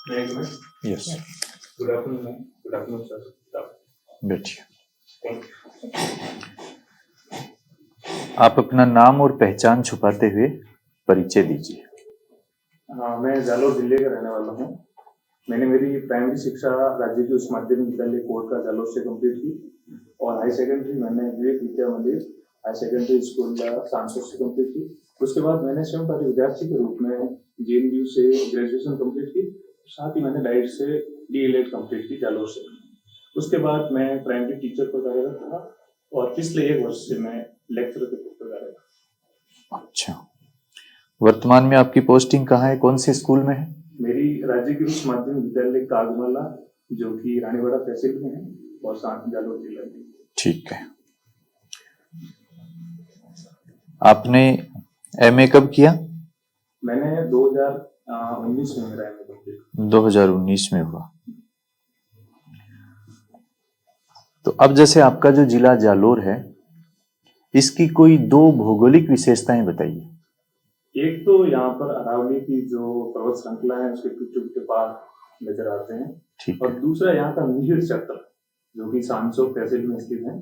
Yes, good afternoon ma'am, good afternoon sir. बैठिए। आप अपना नाम और पहचान छुपाते हुए परिचय दीजिए। हाँ, मैं जालोर जिले का रहने वाला हूँ। मैंने मेरी प्राइमरी शिक्षा राज्य के उच्च माध्यमिक विद्यालय कोट का जालोर से कंप्लीट की और हाई सेकेंडरी मैंने विवेक विद्या मंदिर हाई सेकेंडरी स्कूल सांसद से कंप्लीट की। उसके बाद मैंने स्वयं पारी विद्यार्थी के रूप में JNU से ग्रेजुएशन कंप्लीट की, साथ ही मैंने डाइट से DLED कंप्लीट की जालोर से। उसके बाद मैं प्राइमरी टीचर पर कार्यरत था और पिछले 1 वर्ष से मैं लेक्चरर के पद पर कार्यरत हूँ। अच्छा, वर्तमान में आपकी पोस्टिंग कहाँ है, कौन से स्कूल में है? मेरी राज्य के उच्च माध्यमिक विद्यालय कागमाला जो कि रानीवाड़ा तहसील में है और साथ जालोर जिला में। ठीक है। आपने MA कब किया? मैंने 2019 में मेरा MA कंप्लीट। 2019 में हुआ। तो अब जैसे आपका जो जिला जालोर है, इसकी कोई 2 भौगोलिक विशेषताएं बताइए। एक तो यहाँ पर अरावली की जो पर्वत श्रृंखला है उसके टूटे टूटे पहाड़ नजर आते हैं। ठीक और है। दूसरा यहाँ का मिहिर क्षेत्र जो कि सांसोर तहसील में स्थित है,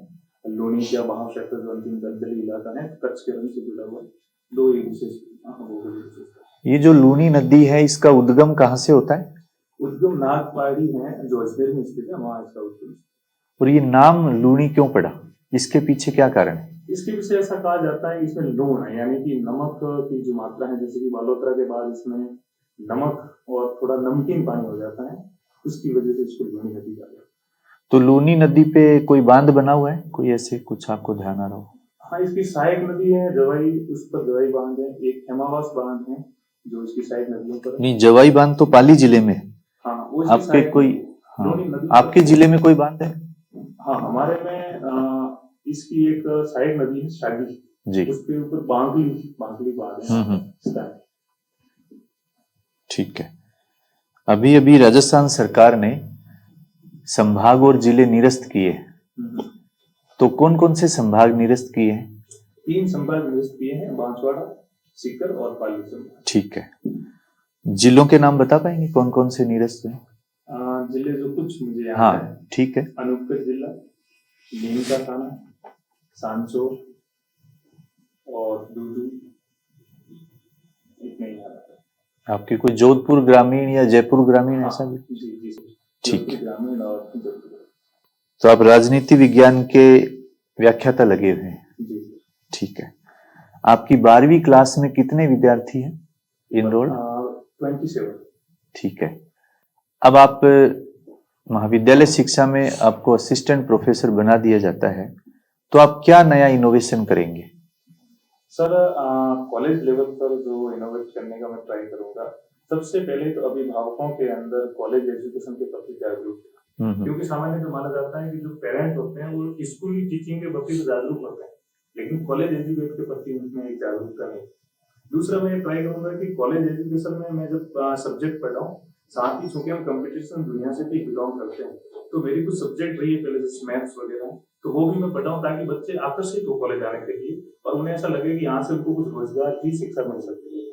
लूनी या बहाव क्षेत्र जो अंतिम दलदली इलाका है, कच्छ के रंग से जुड़ा हुआ है। 2 एक विशेष भौगोलिक विशेषता। ये जो लूनी नदी है, इसका उद्गम कहाँ से होता है? उद्गम नागपाड़ी है जो अजमेर में स्थित है, वहाँ इसका उद्गम। और ये नाम लूनी क्यों पड़ा, इसके पीछे क्या कारण है? इसके विषय ऐसा कहा जाता है, इसमें लूण है यानी कि नमक की जो मात्रा है, जैसे कि बालोतरा के बाद इसमें नमक और थोड़ा नमकीन पानी हो जाता है, उसकी वजह से इसको लूनी नदी कहा जाता है। तो लूनी नदी पे कोई बांध बना हुआ है, कोई ऐसे कुछ आपको ध्यान आ रहा हो? हाँ, इसकी सहायक नदी है जवाई, उस पर जवाई बांध है। एक हेमावास बांध है जो इसकी सहायक नदियों पर है। नहीं, जवाई बांध तो पाली जिले में है। हाँ, वो इसकी आपके कोई लूनी नदी आपके जिले में कोई बांध है? हाँ, हमारे में इसकी एक सहायक नदी है शागी जी, उसके ऊपर बांगली बांध है। ठीक है। अभी अभी राजस्थान सरकार ने संभाग और जिले निरस्त किए, तो कौन कौन से संभाग निरस्त किए हैं? 3 संभाग निरस्त किए हैं, बांसवाड़ा, सीकर और पाली संभाग। ठीक है। जिलों के नाम बता पाएंगे कौन कौन से निरस्त हैं? जिले जो कुछ मुझे याद हाँ, है, ठीक है। अनूपगढ़ जिला, नीमका थाना, सांसोर और दूदू, इतने ही याद है। आपके कोई जोधपुर ग्रामीण या जयपुर ग्रामीण ऐसा भी? जी ठीक है। ग्रामीण और जोधपुर। तो आप राजनीति विज्ञान के व्याख्याता लगे हुए हैं? जी। ठीक है। आपकी 12वीं क्लास में कितने विद्यार्थी हैं इनरोल्ड? 27। ठीक है। अब आप महाविद्यालय शिक्षा में आपको असिस्टेंट प्रोफेसर बना दिया जाता है, तो आप क्या नया इनोवेशन करेंगे? सर, कॉलेज लेवल पर जो इनोवेट करने का मैं ट्राई करूंगा, सबसे पहले तो अभिभावकों के अंदर कॉलेज एजुकेशन के प्रति जागरूक, क्योंकि सामान्य जो माना जाता है कि जो पेरेंट्स होते हैं वो स्कूल की टीचिंग के प्रति जागरूक होते हैं, लेकिन कॉलेज एजुकेशन के प्रति उनमें एक जागरूकता नहीं। दूसरा मैं ट्राई करूंगा कि कॉलेज एजुकेशन में मैं जब सब्जेक्ट पढ़ाऊं, साथ ही चूंकि हम कंपटीशन दुनिया से भी बिलोंग करते हैं, तो मेरी कुछ सब्जेक्ट रही है पहले जैसे मैथ्स वगैरह, तो वो भी मैं पढ़ाऊं ताकि बच्चे आकर्षित हो कॉलेज आने के लिए और उन्हें ऐसा लगे कि यहाँ से उनको कुछ रोजगार की शिक्षा मिल सकती है।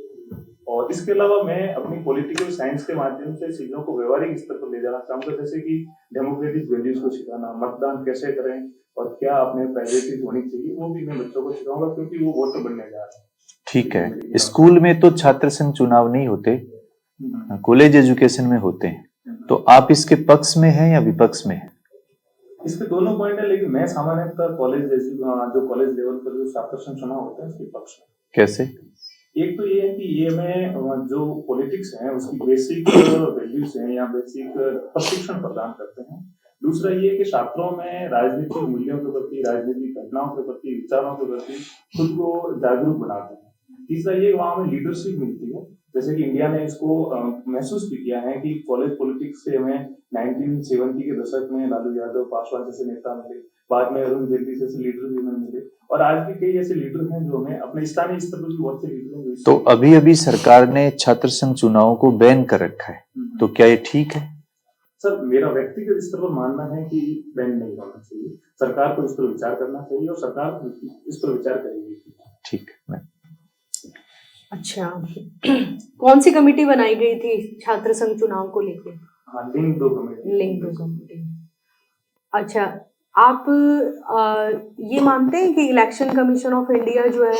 और इसके अलावा मैं अपनी पॉलिटिकल साइंस के माध्यम से चीजों को व्यवहारिक स्तर पर ले जाना चाहूंगा, जैसे कि डेमोक्रेटिक वैल्यूज को सिखाना, मतदान कैसे करें और क्या अपने प्राइवेसी होनी चाहिए, वो भी मैं बच्चों को सिखाऊंगा क्योंकि वो वोटर बनने जा रहे हैं। ठीक है। स्कूल में तो छात्र संघ चुनाव नहीं होते, कॉलेज एजुकेशन में होते हैं, तो आप इसके पक्ष में हैं या विपक्ष में हैं? इसके दोनों पॉइंट है, लेकिन मैं सामान्यतः कॉलेज जो कॉलेज लेवल पर जो छात्र संघ चुनाव होते हैं उसके पक्ष में। कैसे? एक तो ये है कि ये मैं जो पॉलिटिक्स है उसकी बेसिक वैल्यूज हैं या बेसिक प्रशिक्षण प्रदान करते हैं। दूसरा ये है कि छात्रों में राजनीतिक मूल्यों के प्रति, राजनीतिक घटनाओं के प्रति, विचारों के प्रति खुद को जागरूक बनाते हैं। तीसरा ये वहाँ में लीडरशिप मिलती है, जैसे कि इंडिया ने इसको महसूस भी किया है कि कॉलेज पॉलिटिक्स से हमें 1970 के दशक में लालू यादव, पासवान जैसे नेता मिले, बाद में अरुण जेटली जैसे लीडर भी हमें मिले, और आज भी कई ऐसे लीडर हैं जो हमें अपने स्थानीय स्तर पर भी बहुत से लीडर हैं। तो अभी अभी सरकार ने छात्र संघ चुनावों को बैन कर रखा है, तो क्या ये ठीक है? सर, मेरा व्यक्तिगत स्तर पर मानना है कि बैन नहीं होना चाहिए, सरकार को इस पर विचार करना चाहिए और सरकार इस पर विचार करेगी। ठीक है। अच्छा, कौन सी कमेटी बनाई गई थी छात्र संघ चुनाव को लेके? हाँ, लिंक 2 कमेटी। Link 2 committee. अच्छा, आप ये मानते हैं कि इलेक्शन कमीशन ऑफ इंडिया जो है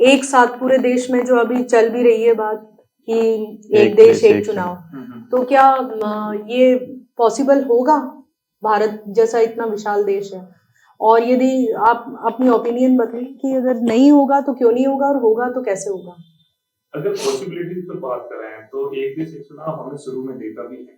एक साथ पूरे देश में जो अभी चल भी रही है बात कि एक देश एक चुनाव, तो क्या ये पॉसिबल होगा? भारत जैसा इतना विशाल देश है, और यदि आप अपनी ओपिनियन बताइए कि अगर नहीं होगा तो क्यों नहीं होगा, और होगा तो कैसे होगा? अगर पॉसिबिलिटीज पर बात कर रहे हैं तो एक देश एक चुनाव हमने शुरू में देखा भी है।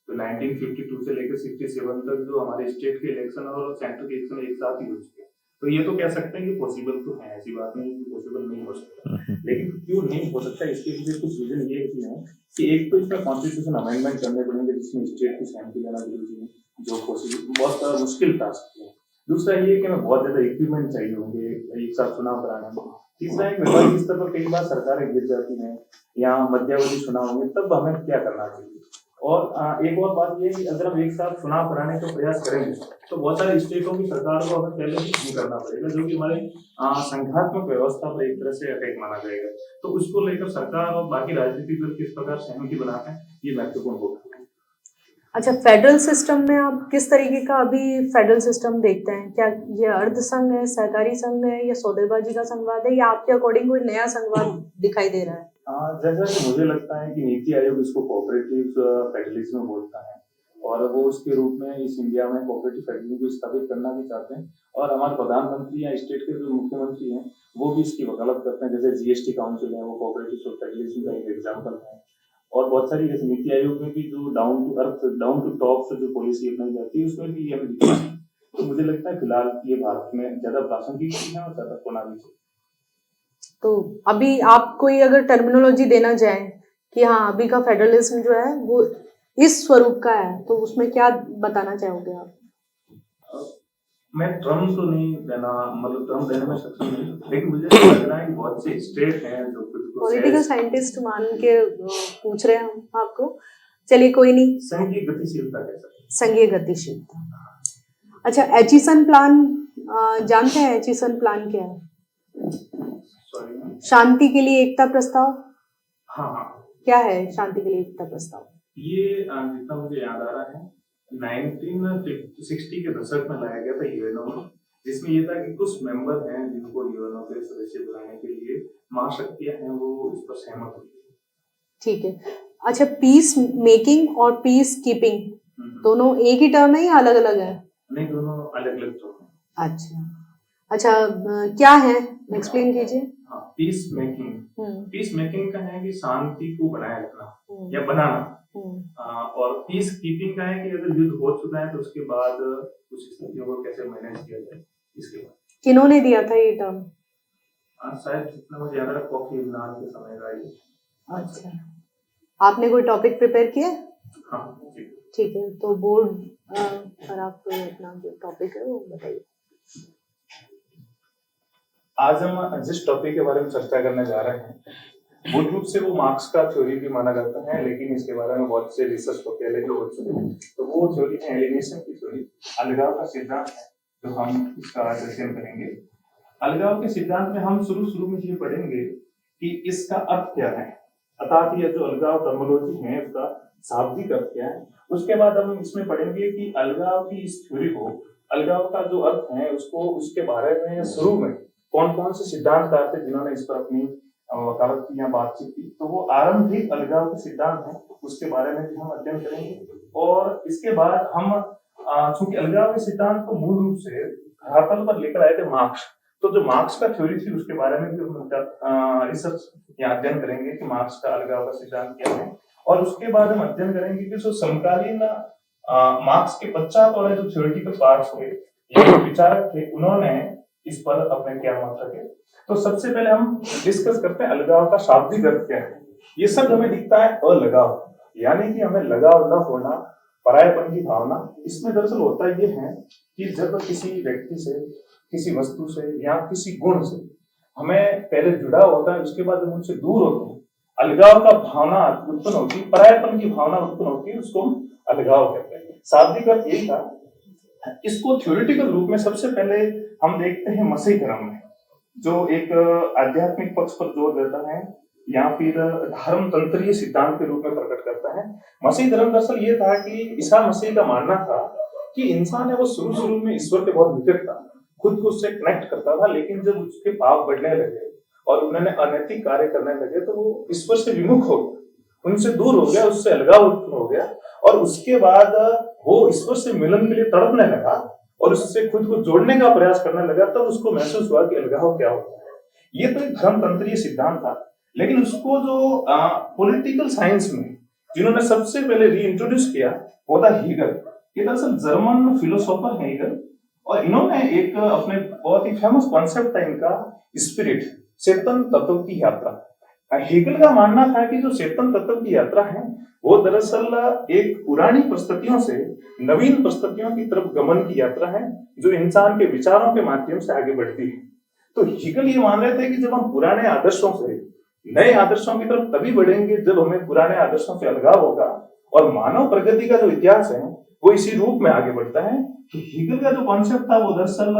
तो 1952 से लेकर 67 तक जो हमारे स्टेट के इलेक्शन और सेंटर के इलेक्शन एक साथ ही हो चुके हैं, तो ये तो कह सकते हैं कि पॉसिबल तो है, ऐसी बात नहीं कि पॉसिबल नहीं हो सकता। लेकिन क्यों नहीं हो सकता, इसके पीछे कुछ रीजन ये भी है कि एक तो इसमें कॉन्स्टिट्यूशन अमेंडमेंट करने पड़ेंगे जिसमें स्टेट की सहमति लेना जरूरी है, जो पॉसिबल बहुत मुश्किल टास्क है। दूसरा ये कि हमें बहुत ज्यादा इक्विपमेंट चाहिए होंगे एक साथ चुनाव कराने में। तीसरा एक व्यापारिक स्तर पर कई बार सरकारें गिर जाती हैं या मध्यावधि चुनाव होंगे, तब हमें क्या करना चाहिए। और एक और बात ये कि अगर हम एक साथ चुनाव कराने का प्रयास करेंगे तो बहुत सारे स्टेटों की सरकार को हमें पहले ही नहीं करना पड़ेगा, जो कि हमारे संघात्मक व्यवस्था पर एक तरह से अटैक माना जाएगा। तो उसको लेकर सरकार और बाकी राजनीतिक दल किस प्रकार सहमति बनाते हैं, ये महत्वपूर्ण होगा। अच्छा, फेडरल सिस्टम में आप किस तरीके का अभी फेडरल सिस्टम देखते हैं? क्या ये अर्ध संघ है, सहकारी संघ है, या सौदेबाजी का संघवाद है, या आपके अकॉर्डिंग कोई नया संघवाद दिखाई दे रहा है? जैसा कि मुझे लगता है कि नीति आयोग इसको कोऑपरेटिव फेडरलिज्म बोलता है, और वो उसके रूप में इस इंडिया में कोऑपरेटिव फेडरलिज्म को स्थापित करना भी चाहते हैं। और हमारे प्रधानमंत्री या स्टेट के जो मुख्यमंत्री हैं वो भी इसकी वकालत करते हैं। जैसे जीएसटी काउंसिल है, वो कोऑपरेटिव फेडरलिज्म का एक एग्जाम्पल है। और बहुत सारी जैसे नीति आयोग में भी जो down to earth, down to top से जो पॉलिसी अपनाई जाती है उसमें भी ये हमें दिखता है। तो मुझे लगता है फिलहाल ये भारत में ज्यादा प्रासंगिक है और ज्यादा प्रणाली है। तो अभी आप कोई अगर टर्मिनोलॉजी देना चाहें कि हाँ अभी का फेडरलिज्म जो है वो इस स्वरूप का है, तो उसमें क्या बताना चाहोगे आप? मैं टर्म तो नहीं देना, मतलब टर्म देने में सक्षम नहीं, लेकिन मुझे लग रहा है कि बहुत से स्टेट हैं जो खुद को पॉलिटिकल साइंटिस्ट मान के पूछ रहे हैं हम आपको। चलिए कोई नहीं, संघीय गतिशीलता कह सकते हैं। संघीय गतिशीलता। अच्छा, एचिसन प्लान जानते हैं? एचिसन प्लान क्या है? शांति के लिए एकता प्रस्ताव। हाँ, क्या है शांति के लिए एकता प्रस्ताव? ये जितना मुझे याद आ रहा है 1960 के दशक में लाया गया था यूएनओ में, जिसमें ये था कि कुछ मेंबर हैं जिनको यूएनओ के सदस्य बनाने के लिए महाशक्तियां हैं वो इस पर सहमत हुई। ठीक है। अच्छा, पीस मेकिंग और पीस कीपिंग दोनों एक ही टर्म है या अलग अलग है? नहीं, दोनों अलग अलग टर्म है। अच्छा, क्या है, एक्सप्लेन कीजिए। पीस मेकिंग का है कि शांति को बनाए रखना या बनाना, और पीस कीपिंग का है कि अगर युद्ध हो चुका है तो उसके बाद कुछ स्थितियों को कैसे मैनेज किया जाए। इसके बाद किन्होंने दिया था ये टर्म? शायद जितना मुझे याद है कॉफी अन्नान के समय का ये। अच्छा, आपने कोई टॉपिक प्रिपेयर किया? हाँ, ठीक है, तो बोर्ड पर आप अपना जो टॉपिक है वो बताइए। आज हम जिस टॉपिक के बारे में चर्चा करने जा रहे हैं मूल रूप से वो मार्क्स का थ्योरी भी माना जाता है, लेकिन इसके बारे में बहुत से रिसर्च तो पहले भी हो चुके हैं। तो वो थ्योरी है एलिनेशन की थ्योरी, अलगाव का सिद्धांत है, जो हम इसका अध्ययन करेंगे। अलगाव के सिद्धांत में हम शुरू में ये पढ़ेंगे कि इसका अर्थ क्या है, अर्थात ये जो अलगाव टर्मिनोलॉजी है उसका शाब्दिक अर्थ क्या है। उसके बाद हम इसमें पढ़ेंगे कि अलगाव की इस थ्योरी को, अलगाव का जो अर्थ है उसको, उसके बारे में शुरू में कौन कौन से सिद्धांतकार थे जिन्होंने इस पर अपनी वकालत की या बातचीत की, तो वो आरंभिक अलगाव के सिद्धांत है, उसके बारे में भी हम अध्ययन करेंगे। और इसके बाद हम चूंकि अलगाव के सिद्धांत को मूल रूप से धरातल पर लेकर आए थे मार्क्स, तो जो मार्क्स का थ्योरी थी उसके बारे में भी हम रिसर्च या अध्ययन करेंगे कि मार्क्स का अलगाव का सिद्धांत क्या है। और उसके बाद हम अध्ययन करेंगे कि जो समकालीन मार्क्स के पश्चात वाले जो थ्योरेटिकल पार्ट्स थे या विचारक थे, उन्होंने इस पर अपने क्या मत रखे। तो सबसे पहले हम डिस्कस करते हैं अलगाव का शाब्दिक अर्थ क्या है। ये सब हमें दिखता है अलगाव, यानी कि हमें लगाव न होना, परायपन की भावना। इसमें दरअसल होता ये है कि जब किसी व्यक्ति से, किसी वस्तु से या किसी गुण से हमें पहले जुड़ाव होता है, उसके बाद जब उनसे दूर होते हैं अलगाव का भावना उत्पन्न होती है, परायपन की भावना उत्पन्न होती है, उसको हम अलगाव कहते हैं। शाब्दिक अर्थ यही था। इसको थ्योरेटिकल रूप में सबसे पहले हम देखते हैं मसीह धर्म में। जो एक आध्यात्मिक पक्ष पर जोर देता है या फिर धर्म तंत्रीय सिद्धांत के रूप में प्रकट करता है। मसीह धर्म दरअसल ये था कि ईसा मसीह का मानना था कि इंसान है वो शुरू में ईश्वर के बहुत निकट था, खुद को उससे कनेक्ट करता था, लेकिन जब उसके पाप बढ़ने लगे और उन्होंने अनैतिक कार्य करने लगे तो वो ईश्वर से विमुख हो गया, उनसे दूर हो गया, उससे अलगाव उत्पन्न हो गया और उसके बाद वो ईश्वर से मिलन के लिए तड़पने लगा और उससे खुद को जोड़ने का प्रयास करने लगा। तब उसको महसूस हुआ कि अलगाव क्या होता है। ये तो एक धर्म तंत्रीय सिद्धांत था, लेकिन उसको जो पॉलिटिकल साइंस में जिन्होंने सबसे पहले रीइंट्रोड्यूस किया वो था हीगल। ये दरअसल जर्मन फिलोसोफर है हीगल, और इन्होंने एक अपने बहुत ही फेमस कॉन्सेप्ट था इनका स्पिरिट, चेतन तत्व की यात्रा। हीगल का मानना था कि जो चेतन तत्व की यात्रा है वो दरअसल एक पुरानी परिस्थितियों से नवीन परिस्थितियों की तरफ गमन की यात्रा है जो इंसान के विचारों के माध्यम से आगे बढ़ती है। तो हीगल ये मान रहे थे कि जब हम पुराने आदर्शों से नए आदर्शों की तरफ तभी बढ़ेंगे जब हमें पुराने आदर्शों से अलगाव होगा, और मानव प्रगति का जो इतिहास है वो इसी रूप में आगे बढ़ता है। तो हीगल का जो कॉन्सेप्ट था वो दरअसल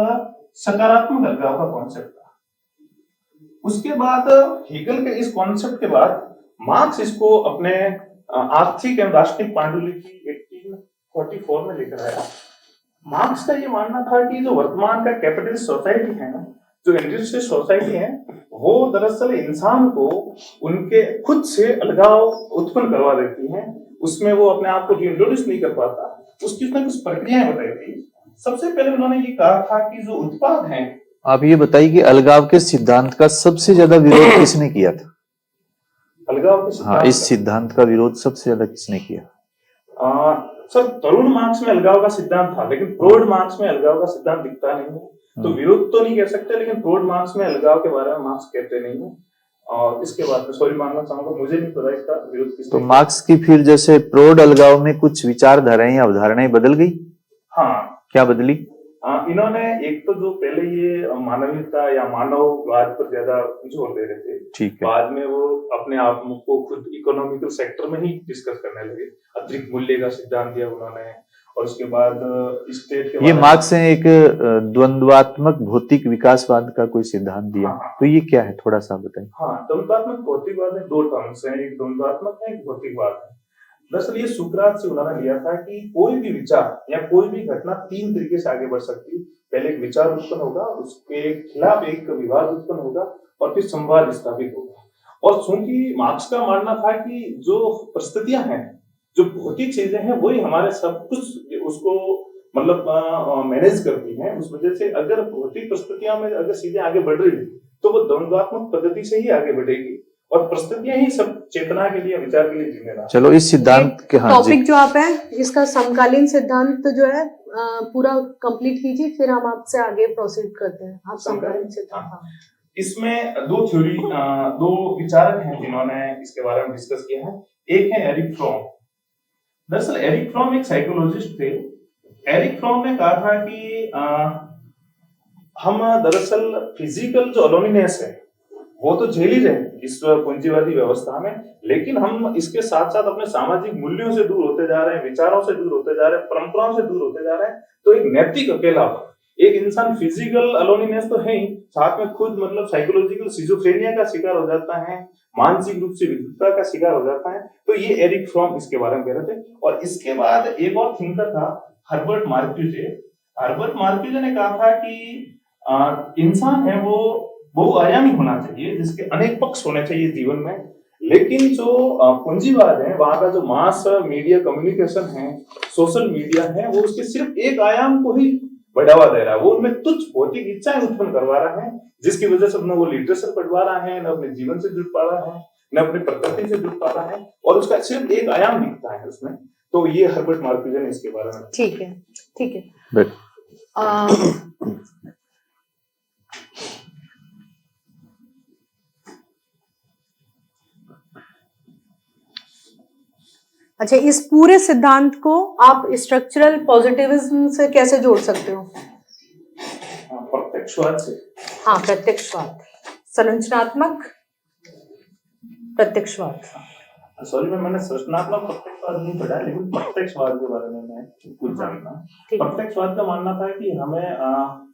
सकारात्मक अलगाव का कॉन्सेप्ट था। उसके बाद हीगल के इस कॉन्सेप्ट के बाद मार्क्स इसको अपने आर्थिक एवं दार्शनिक पांडुलिपि 1844 में लेकर आया। मार्क्स का ये मानना था कि जो वर्तमान का कैपिटलिस्ट सोसाइटी है, जो इंडस्ट्रियल सोसाइटी है, वो दरअसल इंसान को उनके खुद से अलगाव उत्पन्न करवा देती है, उसमें वो अपने आप को इंट्रोड्यूस नहीं कर पाता। उसकी उसने कुछ प्रक्रियाएं बताई थी। सबसे पहले उन्होंने ये कहा था कि जो उत्पाद हैं, आप ये बताइए कि अलगाव के सिद्धांत का सबसे ज्यादा विरोध किसने किया था? अलगाव के सिद्धांत, हाँ, इस सिद्धांत का विरोध सबसे ज्यादा किसने किया? सर तरुण मार्क्स में अलगाव का सिद्धांत था, लेकिन फ्रॉइड मार्क्स में अलगाव का सिद्धांत दिखता नहीं है। तो विरोध तो नहीं कह सकते, लेकिन फ्रॉइड मार्क्स में अलगाव के बारे में मार्क्स कहते नहीं है। और इसके बाद में सॉरी मानना चाहूंगा, मुझे नहीं पता इसका विरोध किसने। तो मार्क्स की फिर जैसे फ्रॉइड अलगाव में कुछ विचारधाराएं या अवधारणाएं बदल गई? हाँ, क्या बदली? इन्होंने एक तो जो पहले ये मानवीयता या मानववाद पर ज्यादा जोर दे रहे थे, ठीक है। बाद में वो अपने आप को खुद इकोनॉमिकल सेक्टर में ही डिस्कस करने लगे। अतिरिक्त मूल्य का सिद्धांत दिया उन्होंने, और उसके बाद स्टेट के ये मार्क्स ने एक द्वंद्वात्मक भौतिक विकासवाद का कोई सिद्धांत दिया। हाँ, तो ये क्या है, थोड़ा सा बताइए। हाँ, द्वंद्वात्मक भौतिकवाद में दो टर्म्स हैं, एक द्वंद्वात्मक है, एक भौतिकवाद है। दरअसल ये सुकरात से उन्होंने लिया था कि कोई भी विचार या कोई भी घटना तीन तरीके से आगे बढ़ सकती है। पहले एक विचार उत्पन्न होगा, उसके खिलाफ एक विवाद उत्पन्न होगा और फिर संवाद स्थापित होगा। और चूंकि मार्क्स का मानना था कि जो परिस्थितियां हैं, जो भौतिक चीजें हैं, वही हमारे सब कुछ उसको मतलब मैनेज करती हैं। उस वजह से अगर भौतिक परिस्थितियों में अगर चीजें आगे बढ़ रही है तो वो द्वंद्वात्मक पद्धति से ही आगे बढ़ेगी, और परिस्थितियां ही सब चेतना के लिए, विचार के लिए जिम्मेदार। चलो इस सिद्धांत के टॉपिक जो आप है इसका समकालीन सिद्धांत जो है पूरा कंप्लीट कीजिए, फिर हम आपसे आगे प्रोसीड करते हैं। आप समकालीन सिद्धांत। इसमें दो थ्योरी, दो विचारक हैं जिन्होंने इसके बारे में डिस्कस किया है। एक है एरिक फ्रॉम। दरअसल एरिक फ्रॉम एक साइकोलॉजिस्ट थे। एरिक फ्रॉम ने कहा था कि हम दरअसल फिजिकल जो अलोनीनेस है वो तो झेल ही रहे इस पूंजीवादी व्यवस्था में, लेकिन हम इसके साथ साथ अपने सामाजिक मूल्यों से दूर होते जा रहे हैं, विचारों से दूर होते जा रहे हैं, परंपराओं से दूर होते जा रहे हैं। तो एक नैतिक अकेलापन, एक इंसान फिजिकल अलोनीनेस तो है ही, साथ में खुद मतलब साइकोलॉजिकल सिजोफ्रेनिया का शिकार हो जाता है, मानसिक रूप से विकृतता का शिकार हो जाता है। तो ये एरिक फ्रॉम इसके बारे में कह रहे थे। और इसके बाद एक और थिंकर था हर्बर्ट मार्क्यूजे। हर्बर्ट मार्क्यूजे ने कहा था कि इंसान है वो बहुआयामी होना चाहिए, जिसके अनेक पक्ष होने चाहिए जीवन में, लेकिन जो पूंजीवाद है, वहां का जो मास मीडिया कम्युनिकेशन है, सोशल मीडिया है, वो उसके सिर्फ एक आयाम को ही बढ़ावा दे रहा है। वो उनमें तुच्छ भौतिक इच्छाएं उत्पन्न करवा रहा है, जिसकी वजह से न वो लिटरेचर पढ़वा रहा है, न अपने जीवन से जुड़ पा रहा है, न अपनी प्रकृति से जुड़ पा रहा है, और उसका सिर्फ एक आयाम दिखता है उसमें। तो ये हर्बर्ट मार्क्यूजे ने इसके बारे में। ठीक है, ठीक है। अच्छा, इस पूरे सिद्धांत को आप स्ट्रक्चरल पॉजिटिविज्म से कैसे जोड़ सकते हो? प्रत्यक्षवाद से। हाँ, प्रत्यक्षवाद, संरचनात्मक प्रत्यक्षवाद। सॉरी मैंने संरचनात्मक प्रत्यक्षवाद नहीं पढ़ा, लेकिन प्रत्यक्षवाद के बारे में मैं कुछ जानता हूँ। प्रत्यक्षवाद का मानना था कि हमें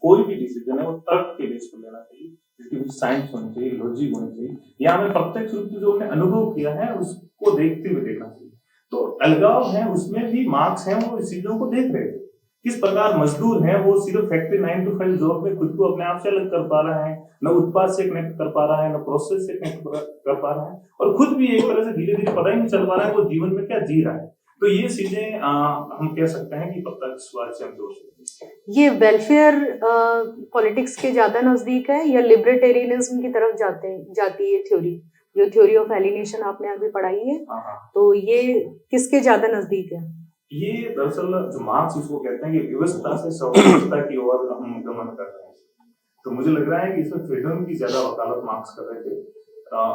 कोई भी डिसीजन है वो तर्क के बेस पर लेना चाहिए। जिसकी कुछ साइंस होनी चाहिए, लॉजिक होनी चाहिए, या हमें प्रत्यक्ष रूप से जो हमने अनुभव किया है उसको देखते हुए देखना चाहिए। तो अलगाव है, उसमें भी मार्क्स हैं वो इस चीजों को देख रहे थे। किस प्रकार मजदूर है वो सिर्फ फैक्ट्री 9 to 5 जॉब में खुद को अपने आप से अलग कर पा रहा है, न उत्पाद से कनेक्ट कर पा रहा है, न प्रोसेस से कनेक्ट कर पा रहा है, और खुद भी एक तरह से धीरे धीरे पता ही नहीं चल पा रहा है वो जीवन में क्या जी रहा है। तो ये चीजें हम कह सकते हैं कि प्रत्यक्षवाद से हम जोड़ सकते हैं। ये वेलफेयर पॉलिटिक्स के ज्यादा नजदीक है या लिबर्टेरियनिज्म की तरफ जाती है थ्योरी, जो थ्योरी ऑफ एलिनेशन आपने अभी पढ़ाई है, तो ये किसके ज्यादा नजदीक है? ये दरअसल जो मार्क्स इसको कहते हैं कि व्यवस्था से स्वायत्तता की ओर हम गमन कर रहे हैं। तो मुझे लग रहा है कि इसमें फ्रीडम की ज्यादा वकालत मार्क्स कर रहे थे।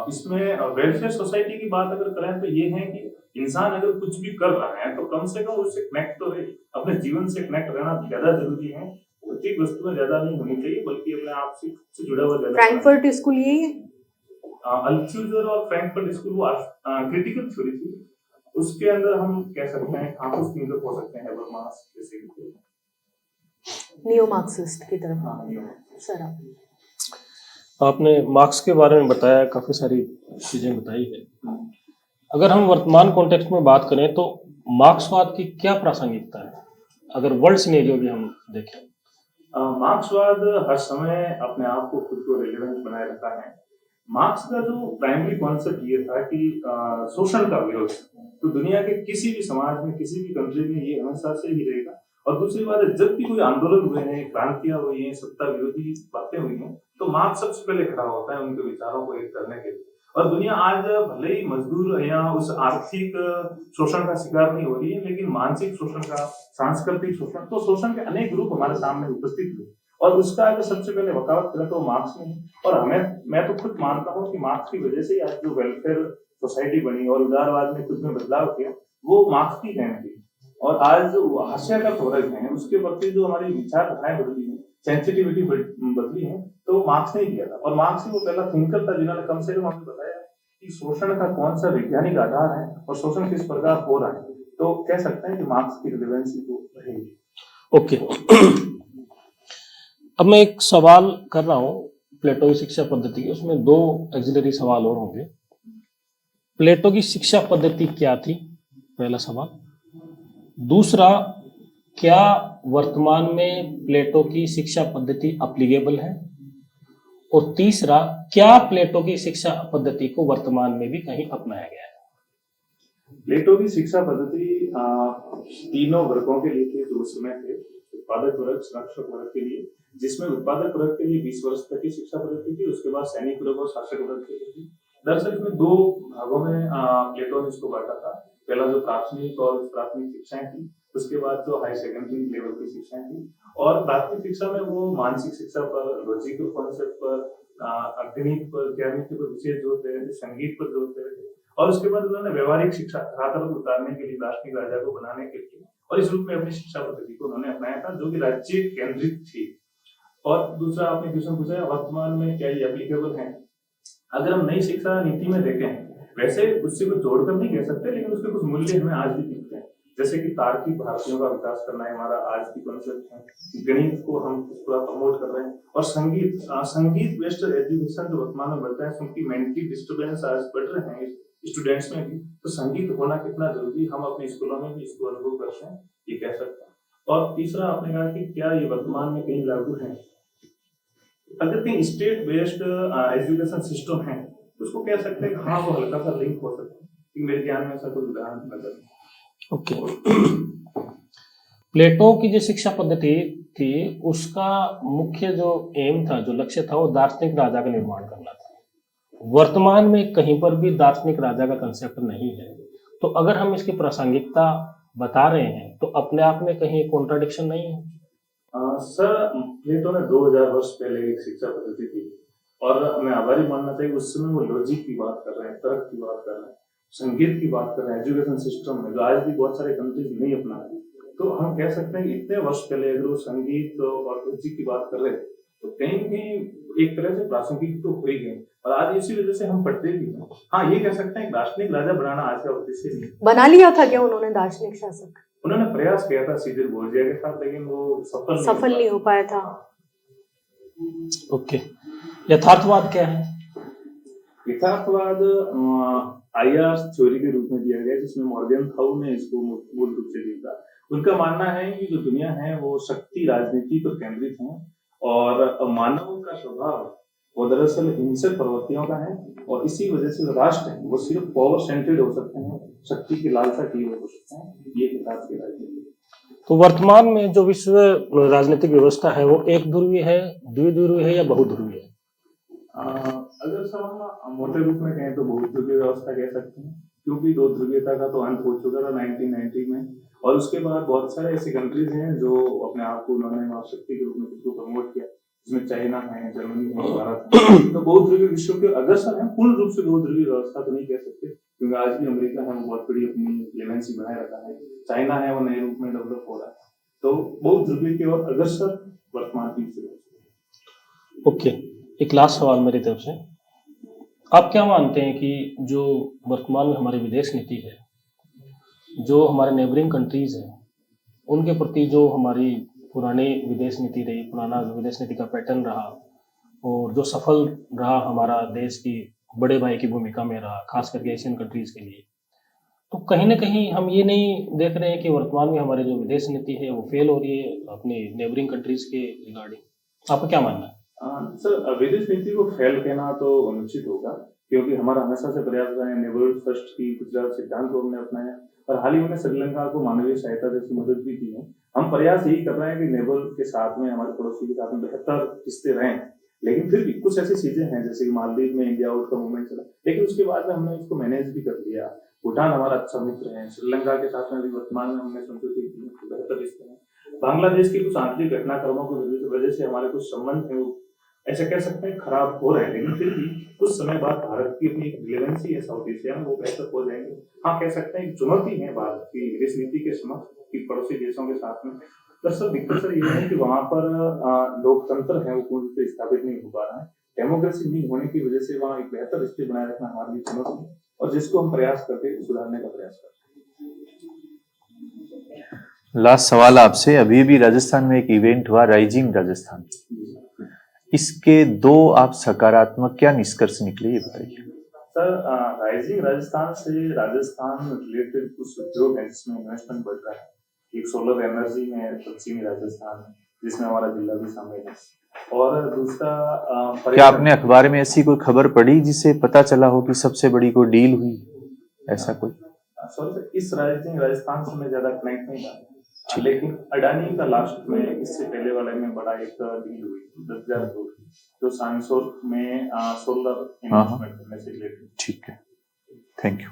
इसमें वेलफेयर सोसाइटी की बात अगर करें तो ये है कि इंसान अगर कुछ भी कर रहा है तो कम से कम उससे कनेक्ट तो रहे, अपने जीवन से कनेक्ट रहना ज्यादा जरूरी है। भौतिक वस्तुएं ज्यादा नहीं होनी चाहिए, बल्कि अपने आप से जुड़ा हुआ ज्यादा। फ्रैंकफर्ट स्कूल यही है? अल्थ्यूजर और फ्रैंकफर्ट स्कूल वो क्रिटिकल थ्योरी थी, उसके अंदर हम कह सकते हैं खाकुस थिंकर हो सकते हैं, हेबरमास जैसे नियो मार्क्सिस्ट की तरफ। हाँ, नियो। सर आपने मार्क्स के बारे में बताया, काफी सारी चीजें बताई है। अगर हम वर्तमान कॉन्टेक्स्ट में बात करें तो मार्क्सवाद की क्या प्रासंगिकता है, अगर वर्ल्ड सिनेरियो भी हम देखें? मार्क्सवाद हर समय अपने आप को खुद को रिलेवेंट बनाए रखा है। मार्क्स का जो प्राइमरी कॉन्सेप्ट ये था कि शोषण का विरोध, तो दुनिया के किसी भी समाज में, किसी भी कंट्री में ये हमेशा से ही रहेगा। और दूसरी बात है, जब भी कोई आंदोलन हुए हैं, क्रांतियां हुई हैं, सत्ता विरोधी बातें हुई हैं, तो मार्क्स सबसे पहले खड़ा होता है उनके विचारों को एक करने के लिए। और दुनिया आज भले ही मजदूर या उस आर्थिक शोषण का शिकार नहीं हो रही है, लेकिन मानसिक शोषण का, सांस्कृतिक शोषण, तो शोषण के अनेक रूप हमारे सामने उपस्थित हुए, और उसका अगर सबसे पहले वकालत करें तो मार्क्स ने। और मैं तो खुद मानता हूँ कि मार्क्स की वजह से आज जो वेलफेयर सोसाइटी बनी और उदारवाद में खुद में बदलाव किया, वो मार्क्स की देन थी। और आज जो हास्य का फौरज है, उसके प्रति जो हमारी विचारधाराएं बदली है, सेंसिटिविटी बदली है, तो मार्क्स ने किया था। और मार्क्स ही वो पहला थिंकर था जिन्होंने कम से कम हमें बताया कि शोषण का कौन सा वैज्ञानिक आधार है और शोषण किस प्रकार हो रहा है। तो कह सकते हैं कि मार्क्स की रिलेवेंसी तो रहेगी। ओके। अब मैं एक सवाल कर रहा हूँ प्लेटो की शिक्षा पद्धति की, उसमें 2 एक्सिलरी सवाल और होंगे। प्लेटो की शिक्षा पद्धति क्या थी, पहला सवाल। दूसरा, क्या वर्तमान में प्लेटो की शिक्षा पद्धति अप्लीकेबल है? और तीसरा, क्या प्लेटो की शिक्षा पद्धति को वर्तमान में भी कहीं अपनाया गया है? प्लेटो की शिक्षा पद्धति तीनों वर्गों के लिए थी जो उस समय थे, उत्पादक वर्ग, संरक्षक वर्ग के लिए, जिसमें उत्पादक वर्ग के लिए 20 वर्ष तक की शिक्षा पद्धति थी, उसके बाद सैनिक वर्ग और शासक वर्ग के लिए थी। दरअसल इसमें 2 भागों में प्लेटो ने इसको बांटा था। पहला जो प्राथमिक और प्राथमिक शिक्षाएं थी, उसके बाद जो हाई सेकेंडरी लेवल की शिक्षाएं थी। और प्राथमिक शिक्षा में वो मानसिक शिक्षा पर, लॉजिकल कॉन्सेप्ट पर, गणित पर, ज्यामिति पर विशेष जोर दे रहे थे, संगीत पर जोर दे रहे थे। और उसके बाद उन्होंने व्यवहारिक शिक्षा धरातल उतारने के लिए, दार्शनिक राजा को बनाने के लिए, और इस रूप में अपनी शिक्षा पद्धति को उन्होंने अपनाया था, जो कि राज्य केंद्रित थी। और दूसरा आपने क्वेश्चन पूछा वर्तमान में क्या ये एप्लीकेबल है। अगर हम नई शिक्षा नीति में देखें, वैसे उससे कुछ जोड़कर नहीं कह सकते, लेकिन उसके कुछ मूल्य हमें आज भी दिखते हैं, जैसे कि तार्किक भारतीयों का विकास करना है हमारा आज की कॉन्सेप्ट है। गणित को हम पूरा प्रमोट कर रहे हैं। और संगीत बेस्ड एजुकेशन जो वर्तमान में बढ़ता है, क्योंकि मेंटली डिस्टर्बेंस आज बढ़ रहे हैं स्टूडेंट्स में भी, तो संगीत होना कितना जरूरी, हम अपने स्कूलों में भी इसको अनुभव करते हैं, ये कह सकते हैं। और तीसरा आपने कहा कि क्या ये वर्तमान में कहीं लागू है। अगर कहीं स्टेट बेस्ड एजुकेशन सिस्टम है तो उसको कह सकते हैं हाँ, वो हल्का सा लिंक हो सकता है, मेरे ज्ञान में ऐसा कोई उदाहरण नजर नहीं। ओके। प्लेटो की जो शिक्षा पद्धति थी, उसका मुख्य जो एम था, जो लक्ष्य था, वो दार्शनिक राजा का निर्माण करना था। वर्तमान में कहीं पर भी दार्शनिक राजा का कंसेप्ट नहीं है, तो अगर हम इसकी प्रासंगिकता बता रहे हैं तो अपने आप में कहीं कॉन्ट्राडिक्शन नहीं है? सर, प्लेटो ने 2000 वर्ष पहले एक शिक्षा पद्धति थी, और मैं आभारी मानना चाहिए उस समय वो लॉजिक की बात कर रहे हैं, तर्क की बात कर रहे हैं, संगीत की बात कर रहे हैं, एजुकेशन सिस्टम में जो आज भी बहुत सारे कंट्रीज नहीं अपना रहे। तो हम कह सकते हैं कि इतने वर्ष पहले अगर वो संगीत और लॉजिक की बात कर रहे हैं, तो कहीं कहीं एक तरह से प्रासंगिक तो हो ही गए, और आज इसी वजह से हम पढ़ते भी हैं। हाँ, ये कह सकते हैं दार्शनिक राजा बनाना आज का उद्देश्य नहीं। बना लिया था क्या उन्होंने दार्शनिक शासक? उन्होंने प्रयास किया था सीजर बोर्जिया के साथ, लेकिन वो सफल नहीं हो पाया था। ओके। यथार्थवाद क्या है? यथार्थवाद आईआर थ्योरी के रूप में दिया गया, जिसमें मॉर्गन थाउ ने इसको मूल रूप से दिया। उनका मानना है कि जो दुनिया है वो शक्ति राजनीति पर केंद्रित है और मानव का स्वभाव वो दरअसल हिंसक प्रवृत्तियों का है, और इसी वजह से जो राष्ट्र है वो सिर्फ पावर सेंट्रेड हो सकते हैं, शक्ति की लालसा किए हुए हो सकते हैं। ये हिसाब की राजनीति। तो वर्तमान में जो विश्व राजनीतिक व्यवस्था है वो एक ध्रुवीय है, द्विध्रुवीय है या बहुध्रुवीय है? अगर सर हम मोटे रूप में कहें तो बहुध्रुवीय व्यवस्था कह सकते हैं, क्योंकि दो ध्रुवीयता का तो अंत हो चुका था 1990 में, और उसके बाद बहुत सारे ऐसी कंट्रीज हैं जो अपने आप को उन्होंने महाशक्ति के रूप में खुद को प्रमोट किया, जिसमें चाइना है, जर्मनी है, भारत है। तो बहुध्रुवीय विश्व के अग्रसर है, पूर्ण रूप से बहुध्रुवीय व्यवस्था तो नहीं कह सकते, क्योंकि आज भी अमेरिका है वो बहुत बड़ी अपनी रिलेवेंसी बनाए रखा है, चाइना है वो नए रूप में डेवलप हो रहा है। तो बहुध्रुवीय की ओर अग्रसर वर्तमान की। ओके, एक लास्ट सवाल मेरी तरफ से, आप क्या मानते हैं कि जो वर्तमान में हमारी विदेश नीति है, जो हमारे नेबरिंग कंट्रीज हैं, उनके प्रति जो हमारी पुरानी विदेश नीति रही, पुराना विदेश नीति का पैटर्न रहा, और जो सफल रहा हमारा देश की बड़े भाई की भूमिका में रहा, खास करके एशियन कंट्रीज के लिए, तो कहीं ना कहीं हम ये नहीं देख रहे हैं कि वर्तमान में हमारी जो विदेश नीति है वो फेल हो रही है अपनी नेबरिंग कंट्रीज के रिगार्डिंग? आपका क्या मानना है? सर, विदेश नीति को फेल कहना तो अनुचित होगा, क्योंकि हमारा हमेशा से प्रयास रहा है नेबरहुड फर्स्ट की गुजरात सिद्धांत को हमने अपनाया, और हाल ही में श्रीलंका को मानवीय सहायता जैसी मदद भी की है। हम प्रयास यही कर रहे हैं कि नेबरहुड के साथ में, हमारे पड़ोसी के साथ में बेहतर रिश्ते रहें, लेकिन फिर भी कुछ ऐसी चीजें हैं, जैसे कि मालदीव में इंडिया आउट का मूवमेंट चला, लेकिन उसके बाद में हमने उसको मैनेज भी कर लिया। भूटान हमारा अच्छा मित्र है, श्रीलंका के साथ में भी वर्तमान में हमने समझौते की, बेहतर रिश्ते हैं। बांग्लादेश के कुछ आंतरिक घटनाक्रमों की वजह से हमारे कुछ संबंध है ऐसे कह सकते हैं खराब हो रहे हैं, लेकिन फिर भी कुछ समय बाद भारत की अपनी एक रिलेवेंसी है साउथ एशिया में, वो बेहतर हो जाएंगे। हाँ, कह सकते हैं चुनौती है भारत की विदेश नीति के समक्ष कि पड़ोसी देशों के साथ में। दरअसल दिक्कत सर ये है कि वहां पर लोकतंत्र है वो पूर्ण रूप से स्थापित नहीं हो पा रहा है। डेमोक्रेसी नहीं होने की वजह से वहाँ एक बेहतर स्थिति बनाए रखना हमारे लिए चुनौती है, और जिसको हम प्रयास करके सुधारने का प्रयास करते हैं। लास्ट सवाल आपसे, अभी भी राजस्थान में एक इवेंट हुआ, राइजिंग राजस्थान, इसके दो आप सकारात्मक क्या निष्कर्ष निकले ये बताइए। सर, राइजिंग राजस्थान से राजस्थान रिलेटेड कुछ उद्योग है जिसमें इन्वेस्टमेंट बढ़ रहा है। एक सोलर एनर्जी में पश्चिमी राजस्थान में, जिसमें हमारा जिला भी शामिल है, और दूसरा क्या आपने अखबार में ऐसी कोई खबर पढ़ी जिसे पता चला हो कि सबसे बड़ी कोई डील हुई, ऐसा कोई? सॉरी, इस राइजिंग राजस्थान से मैं ज्यादा कनेक्ट नहीं था, लेकिन अडानी का लास्ट में इससे पहले वाले में बड़ा एक डील हुई 10,000 करोड़, जो सांसोर में सोलर इन्वेस्टमेंट करने से रिलेटेड। ठीक है, थैंक यू।